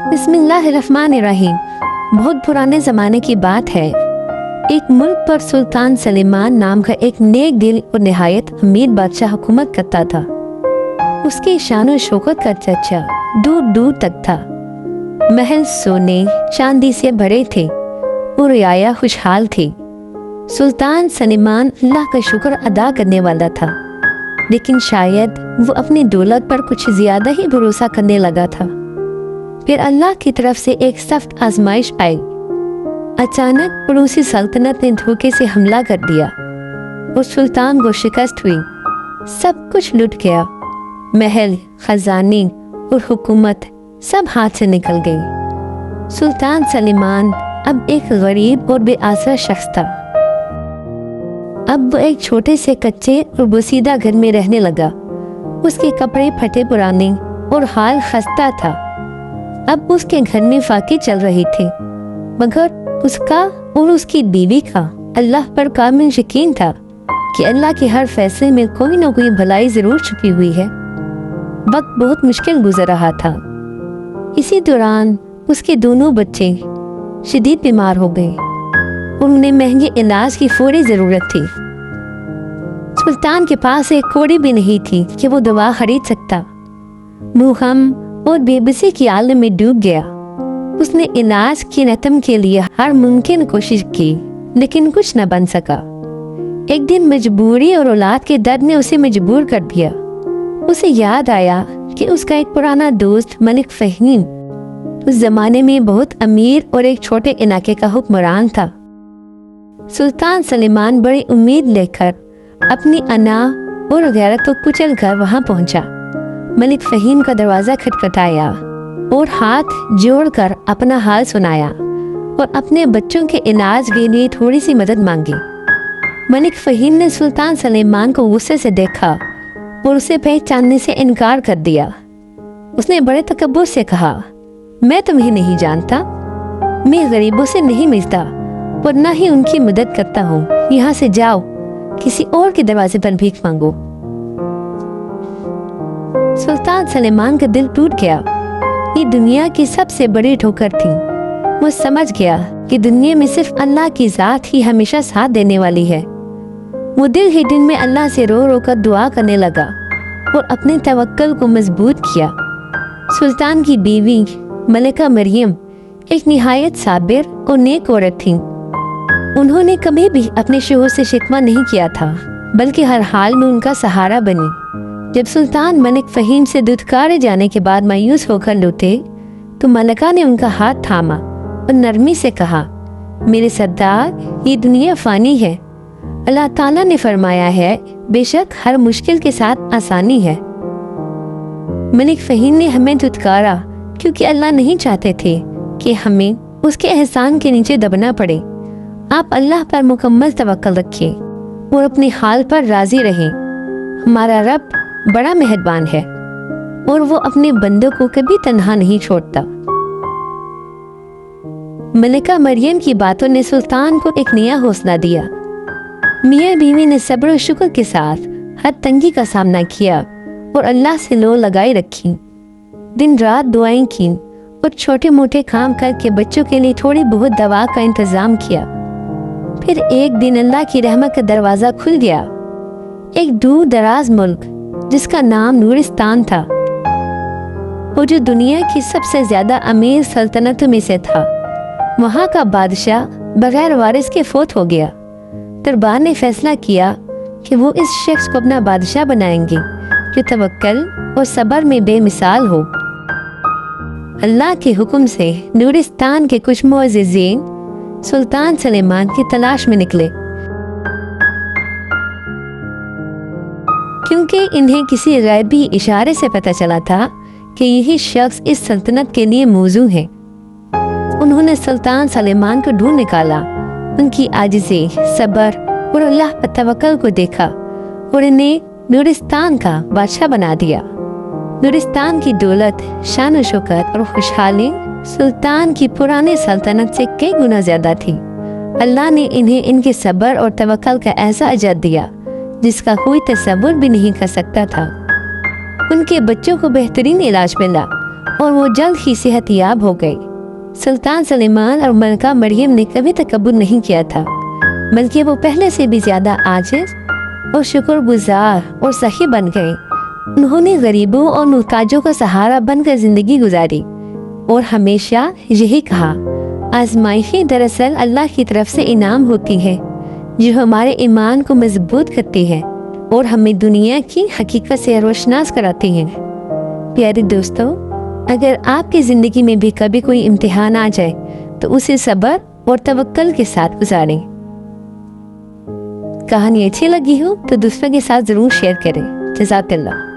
बिस्मिल्लाहिर्रहमानिर्रहीम। बहुत पुराने ज़माने की बात है। एक मुल्क पर सुल्तान सलीमान नाम का एक नेक दिल और निहायत अमीर बादशाह हुकूमत करता था। उसकी शान और शौकत का चर्चा दूर दूर तक था। महल सोने चांदी से भरे थे और रियाया खुशहाल थी। सुल्तान सलीमान अल्लाह का शुक्र अदा करने वाला था, लेकिन शायद वो अपनी दौलत पर कुछ ज्यादा ही भरोसा करने लगा था। फिर अल्लाह की तरफ से एक सख्त आजमाइश आई। अचानक पड़ोसी सल्तनत ने धोखे से हमला कर दिया और सुल्तान को शिकस्त हुई। सब कुछ लुट गया। महल, खजाने और हुकूमत सब हाथ से निकल गई। सुल्तान सलीमान अब एक गरीब और बेआसरा शख्स था। अब वो एक छोटे से कच्चे और बोसीदा घर में रहने लगा। उसके कपड़े फटे पुराने और हाल खस्ता था। अब उसके घर में फाके चल रही थी, मगर उसका और उसकी बीवी का अल्लाह पर कामिल यकीन था कि अल्लाह के हर फैसले में कोई न कोई भलाई जरूर छुपी हुई है। वक्त बहुत मुश्किल गुजर रहा था। इसी दौरान उसके दोनों बच्चे शदीद बीमार हो गए और उन्हें महंगे इलाज की फौरी जरूरत थी। सुल्तान के पास एक कौड़ी भी नहीं थी कि वो दवा खरीद सकता। वो गम और बेबसी की आलम में डूब गया। उसने इलाज की रकम के लिए हर मुमकिन कोशिश की, लेकिन कुछ न बन सका। एक दिन मजबूरी और औलाद के दर्द ने उसे मजबूर कर दिया। उसे याद आया कि उसका एक पुराना दोस्त मलिक फहीम उस जमाने में बहुत अमीर और एक छोटे इलाके का हुक्मरान था। सुल्तान सलीमान बड़ी उम्मीद लेकर अपनी अना और गैरत को कुचल कर वहां पहुंचा। मलिक फहीम का दरवाजा खटखटाया और हाथ जोड़कर अपना हाल सुनाया और अपने बच्चों के इलाज के लिए थोड़ी सी मदद मांगी। मलिक फहीम ने सुल्तान सलीमान को गुस्से से देखा और उसे पहचानने से इनकार कर दिया। उसने बड़े तकब्बुर से कहा, मैं तुम्हें नहीं जानता, मैं गरीबों से नहीं मिलता और न ही उनकी मदद करता हूँ। यहाँ से जाओ, किसी और के दरवाजे पर भीख मांगो। सुल्तान सलीमान का दिल टूट गया। ये दुनिया की सबसे बड़ी ठोकर थी। वो समझ गया कि दुनिया में सिर्फ अल्लाह की जात ही हमेशा साथ देने वाली है। वो दिल ही दिल में अल्लाह से रो रो कर दुआ करने लगा और अपने तवक्कल को मजबूत किया। सुल्तान की बीवी मलिका मरियम एक निहायत साबिर और नेक औरत थी। उन्होंने कभी भी अपने शोहर से शिकवा नहीं किया था, बल्कि हर हाल में उनका सहारा बनी। जब सुल्तान मलिक फहीम से दुत्कारे जाने के बाद मायूस होकर लौटे, तो मलिका ने उनका हाथ थामा और नरमी से कहा, मेरे सरदार, ये दुनिया फानी है। अल्लाह ताला ने फरमाया है, बेशक हर मुश्किल के साथ आसानी है। मलिक फहीम ने हमें दुत्कारा क्योंकि अल्लाह नहीं चाहते थे कि हमें उसके एहसान के नीचे दबना पड़े। आप अल्लाह पर मुकम्मल तवक्कल रखिए और अपने हाल पर राजी रहें। हमारा रब बड़ा मेहरबान है और वो अपने बंदों को कभी तन्हा नहीं छोड़ता। मलिका मरियम की बातों ने सुल्तान को एक नया हौसला दिया। मियाँ बीवी ने सब्र और शुक्र के साथ हर तंगी का सामना किया और अल्लाह से लो लगाई रखी। दिन रात दुआएं की और छोटे मोटे काम करके बच्चों के लिए थोड़ी बहुत दवा का इंतजाम किया। फिर एक दिन अल्लाह की रहमत का दरवाजा खुल गया। एक दूर दराज मुल्क जिसका नाम नूरिस्तान था, वो जो दुनिया की सबसे ज्यादा अमीर सल्तनतों में से था, वहाँ का बादशाह बगैर वारिस के फौत हो गया। दरबार ने फैसला किया कि वो इस शख्स को अपना बादशाह बनाएंगे जो तवक्कल और सब्र में बेमिसाल हो। अल्लाह के हुक्म से नूरिस्तान के कुछ मुअज़्ज़िज़ीन सुल्तान सलीमान की तलाश में निकले, क्योंकि इन्हें किसी गैबी इशारे से पता चला था कि यही शख्स इस सल्तनत के लिए मौजू है। उन्होंने सुल्तान सलीमान को ढूंढ निकाला, उनकी आजिज़ी, सब्र और अल्लाह पर तवक्कुल को देखा और इन्हें नूरिस्तान का बादशाह बना दिया। नूरिस्तान की दौलत, शान और शौकत और खुशहाली सुल्तान की पुरानी सल्तनत से कई गुना ज्यादा थी। अल्लाह ने इन्हें इनके सब्र और तवक्कुल का ऐसा अजर दिया जिसका कोई तसव्वुर भी नहीं कर सकता था। उनके बच्चों को बेहतरीन इलाज मिला اور وہ جلد ہی صحت یاب ہو گئی۔ سلطان سلیمان اور ملکہ مریم نے کبھی تکبر نہیں کیا تھا، بلکہ وہ پہلے سے بھی زیادہ عاجز اور شکر گزار اور سخی بن گئے۔ انہوں نے غریبوں اور محتاجوں کا سہارا بن کر زندگی گزاری اور ہمیشہ یہی کہا، آزمائشیں دراصل اللہ کی طرف سے انعام ہوتی ہے جو ہمارے ایمان کو مضبوط کرتی ہے اور ہمیں دنیا کی حقیقت سے روشناس کراتی ہیں۔ پیارے دوستو، اگر آپ کی زندگی میں بھی کبھی کوئی امتحان آ جائے تو اسے صبر اور توکل کے ساتھ گزاریں۔ کہانی اچھی لگی ہو تو دوسروں کے ساتھ ضرور شیئر کریں۔ جزاک اللہ۔